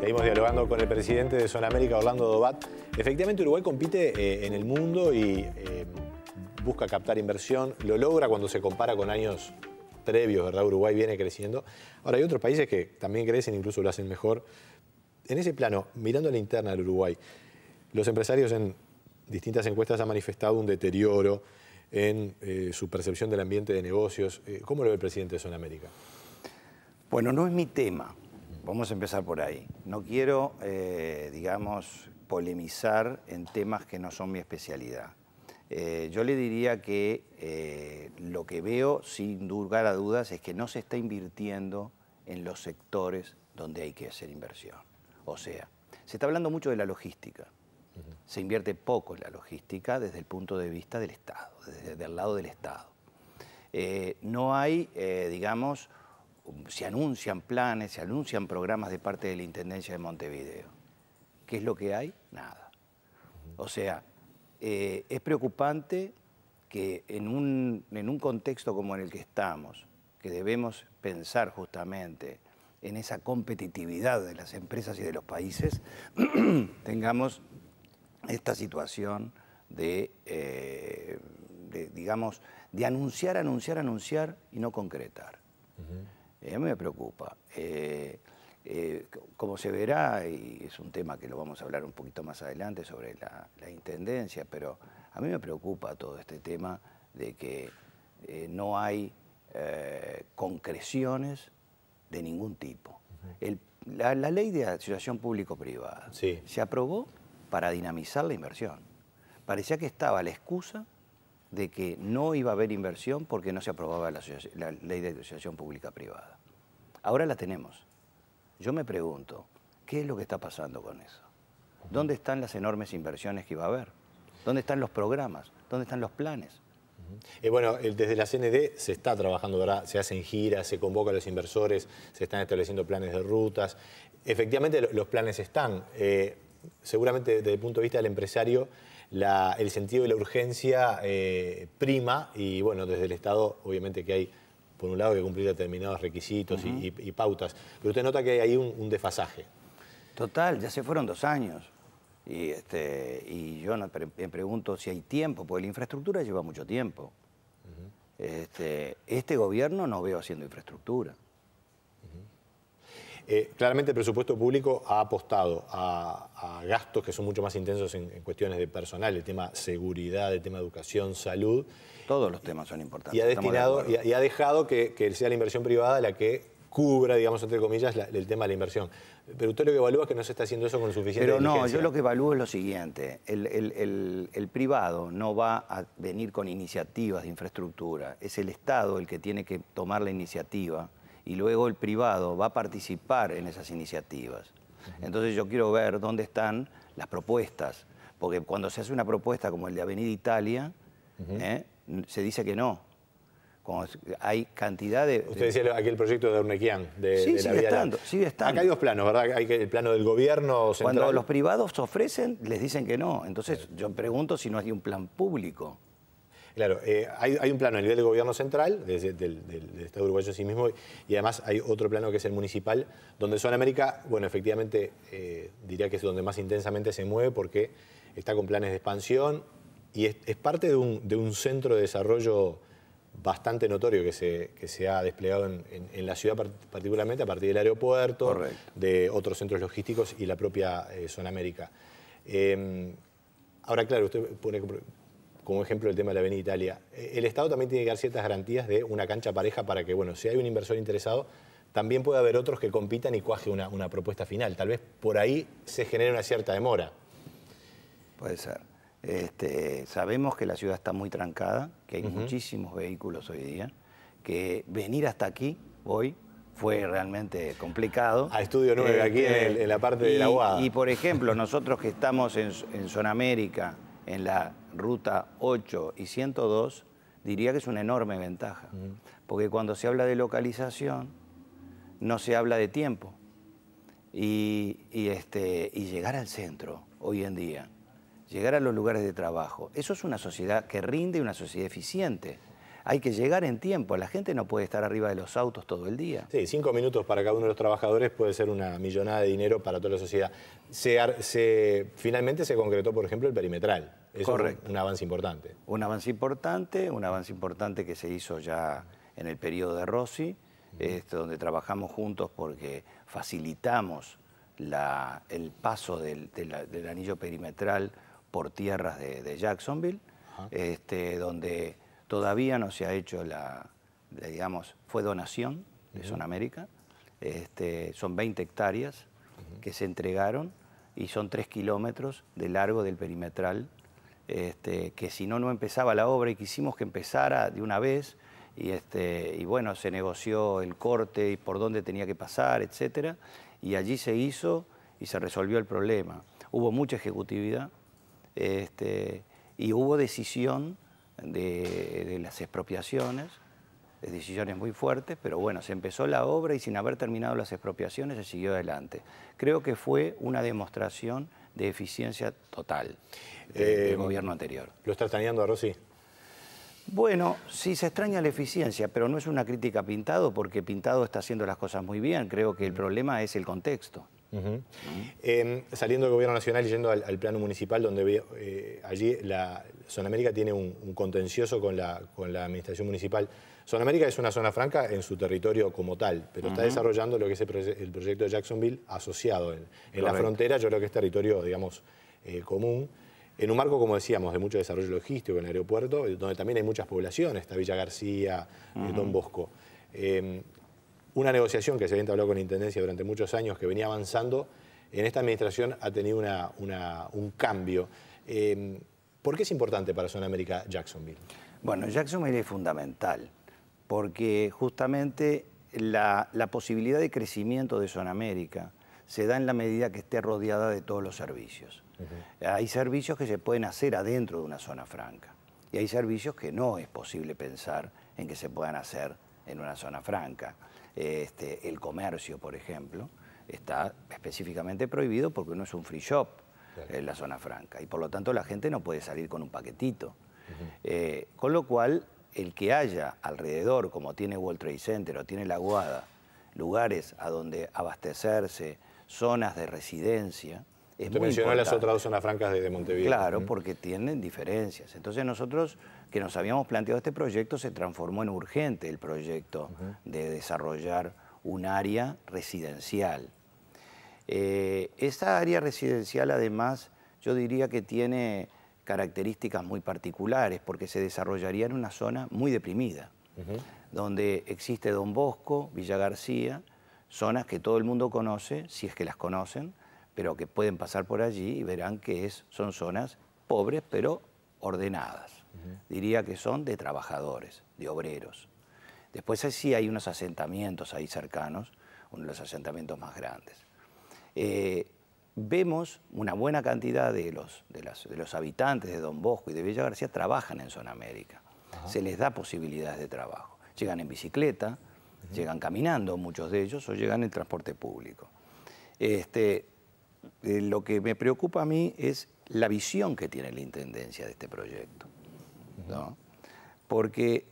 Seguimos dialogando con el presidente de Zona América, Orlando Dobat. Efectivamente, Uruguay compite en el mundo y busca captar inversión. Lo logra cuando se compara con años previos, ¿verdad? Uruguay viene creciendo. Ahora, hay otros países que también crecen, incluso lo hacen mejor. En ese plano, mirando a la interna del Uruguay, los empresarios en distintas encuestas han manifestado un deterioro en su percepción del ambiente de negocios. ¿Cómo lo ve el presidente de Zona América? Bueno, no es mi tema. Vamos a empezar por ahí. No quiero, digamos, polemizar en temas que no son mi especialidad. Yo le diría que lo que veo, sin lugar a dudas, es que no se está invirtiendo en los sectores donde hay que hacer inversión. O sea, se está hablando mucho de la logística. Se invierte poco en la logística desde el punto de vista del Estado, desde el lado del Estado. No hay, digamos, se anuncian planes, se anuncian programas de parte de la Intendencia de Montevideo. ¿Qué es lo que hay? Nada. O sea, es preocupante que en un contexto como en el que estamos, que debemos pensar justamente en esa competitividad de las empresas y de los países, tengamos esta situación digamos, de anunciar y no concretar. A mí me preocupa. Como se verá, y es un tema que lo vamos a hablar un poquito más adelante sobre la Intendencia, pero a mí me preocupa todo este tema de que no hay concreciones de ningún tipo. La ley de asociación público-privada se aprobó para dinamizar la inversión. Parecía que estaba la excusa de que no iba a haber inversión porque no se aprobaba la ley de asociación pública-privada. Ahora la tenemos. Yo me pregunto, ¿qué es lo que está pasando con eso? ¿Dónde están las enormes inversiones que iba a haber? ¿Dónde están los programas? ¿Dónde están los planes? Bueno, desde la CND se está trabajando, ¿verdad? Se hacen giras, se convoca a los inversores, se están estableciendo planes de rutas. Efectivamente, los planes están. Seguramente desde el punto de vista del empresario, el sentido de la urgencia prima y bueno, desde el Estado obviamente que hay, por un lado, que cumplir determinados requisitos y pautas, pero usted nota que hay ahí un desfasaje. Total, ya se fueron 2 años y yo me pregunto si hay tiempo, porque la infraestructura lleva mucho tiempo. Este gobierno no veo haciendo infraestructura. Claramente el presupuesto público ha apostado a gastos que son mucho más intensos en cuestiones de personal, el tema seguridad, el tema educación, salud. Todos los temas son importantes. Y ha destinado y ha dejado que sea la inversión privada la que cubra, digamos, entre comillas, el tema de la inversión. Pero usted lo que evalúa es que no se está haciendo eso con suficiente diligencia. No, yo lo que evalúo es lo siguiente. El privado no va a venir con iniciativas de infraestructura. Es el Estado el que tiene que tomar la iniciativa y luego el privado va a participar en esas iniciativas. Entonces yo quiero ver dónde están las propuestas, porque cuando se hace una propuesta como el de Avenida Italia, se dice que no. Como hay cantidad de... Usted decía aquel proyecto de Urnequian, sí, sigue estando. Acá hay 2 planos, ¿verdad? Hay el plano del gobierno central. Cuando los privados ofrecen, les dicen que no. Entonces yo pregunto si no hay un plan público. Claro, hay un plano a nivel del gobierno central, del Estado uruguayo en sí mismo, y además hay otro plano que es el municipal, donde Zona América, bueno, efectivamente diría que es donde más intensamente se mueve porque está con planes de expansión y es parte de un centro de desarrollo bastante notorio que se ha desplegado en la ciudad, particularmente a partir del aeropuerto, de otros centros logísticos y la propia Zona América. Ahora, claro, usted pone como ejemplo el tema de la Avenida Italia. El Estado también tiene que dar ciertas garantías de una cancha pareja para que, bueno, si hay un inversor interesado, también pueda haber otros que compitan y cuaje una propuesta final. Tal vez por ahí se genere una cierta demora. Puede ser. Sabemos que la ciudad está muy trancada, que hay muchísimos vehículos hoy día, que venir hasta aquí hoy fue realmente complicado. A Estudio 9, aquí en la parte de la Aguada. Y por ejemplo, nosotros que estamos en Zona América, en la ruta 8 y 102, diría que es una enorme ventaja. Porque cuando se habla de localización, no se habla de tiempo. Y llegar al centro hoy en día, llegar a los lugares de trabajo, eso es una sociedad que rinde y una sociedad eficiente. hay que llegar en tiempo. La gente no puede estar arriba de los autos todo el día. Sí, 5 minutos para cada uno de los trabajadores puede ser una millonada de dinero para toda la sociedad. Finalmente se concretó, por ejemplo, el perimetral. Eso Correcto. es un avance importante. Un avance importante que se hizo ya en el periodo de Rossi, donde trabajamos juntos porque facilitamos el paso del anillo perimetral por tierras de Jacksonville, donde todavía no se ha hecho digamos, fue donación de Zona América. Son 20 hectáreas que se entregaron y son 3 kilómetros de largo del perimetral, que si no empezaba la obra, y quisimos que empezara de una vez, y bueno, se negoció el corte y por dónde tenía que pasar, etcétera, y allí se hizo y se resolvió el problema. Hubo mucha ejecutividad, y hubo decisión de las expropiaciones, decisiones muy fuertes, pero bueno, se empezó la obra y sin haber terminado las expropiaciones se siguió adelante. Creo que fue una demostración de eficiencia total del gobierno anterior. ¿Lo está extrañando a Rossi? Bueno, sí se extraña la eficiencia, pero no es una crítica a Pintado, porque Pintado está haciendo las cosas muy bien. Creo que el problema es el contexto. Saliendo del gobierno nacional y yendo al plano municipal, donde allí la Zona América tiene un contencioso con la administración municipal. Zona América es una zona franca en su territorio como tal, pero está desarrollando lo que es el proyecto de Jacksonville asociado en la frontera. Yo creo que es territorio, digamos, común. En un marco, como decíamos, de mucho desarrollo logístico en el aeropuerto, donde también hay muchas poblaciones, está Villa García, Don Bosco. Una negociación que se había entablado con la Intendencia durante muchos años, que venía avanzando, en esta administración ha tenido un cambio. ¿Por qué es importante para Zona América Jacksonville? Bueno, Jacksonville es fundamental, porque justamente la posibilidad de crecimiento de Zona América se da en la medida que esté rodeada de todos los servicios. Hay servicios que se pueden hacer adentro de una zona franca y hay servicios que no es posible pensar en que se puedan hacer en una zona franca. El comercio, por ejemplo, está específicamente prohibido porque no es un free shop en la zona franca y por lo tanto la gente no puede salir con un paquetito. Con lo cual, el que haya alrededor, como tiene World Trade Center o tiene La Aguada, lugares a donde abastecerse, zonas de residencia, es muy mencionó importante. las otras dos zonas francas de Montevideo. Claro, porque tienen diferencias. Entonces nosotros, que nos habíamos planteado este proyecto, se transformó en urgente el proyecto de desarrollar un área residencial. Esa área residencial, además, yo diría que tiene características muy particulares, porque se desarrollaría en una zona muy deprimida, donde existe Don Bosco, Villa García, zonas que todo el mundo conoce, si es que las conocen, pero que pueden pasar por allí y verán que son zonas pobres, pero ordenadas. Diría que son de trabajadores, de obreros. Después sí hay unos asentamientos ahí cercanos, uno de los asentamientos más grandes. Vemos una buena cantidad de los habitantes de Don Bosco y de Villa García trabajan en Zona América. Se les da posibilidades de trabajo. Llegan en bicicleta, llegan caminando muchos de ellos o llegan en transporte público. Lo que me preocupa a mí es la visión que tiene la Intendencia de este proyecto, ¿no? Porque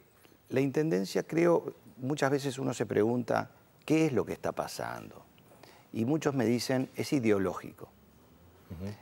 la Intendencia, creo, muchas veces uno se pregunta qué es lo que está pasando. Y muchos me dicen, es ideológico.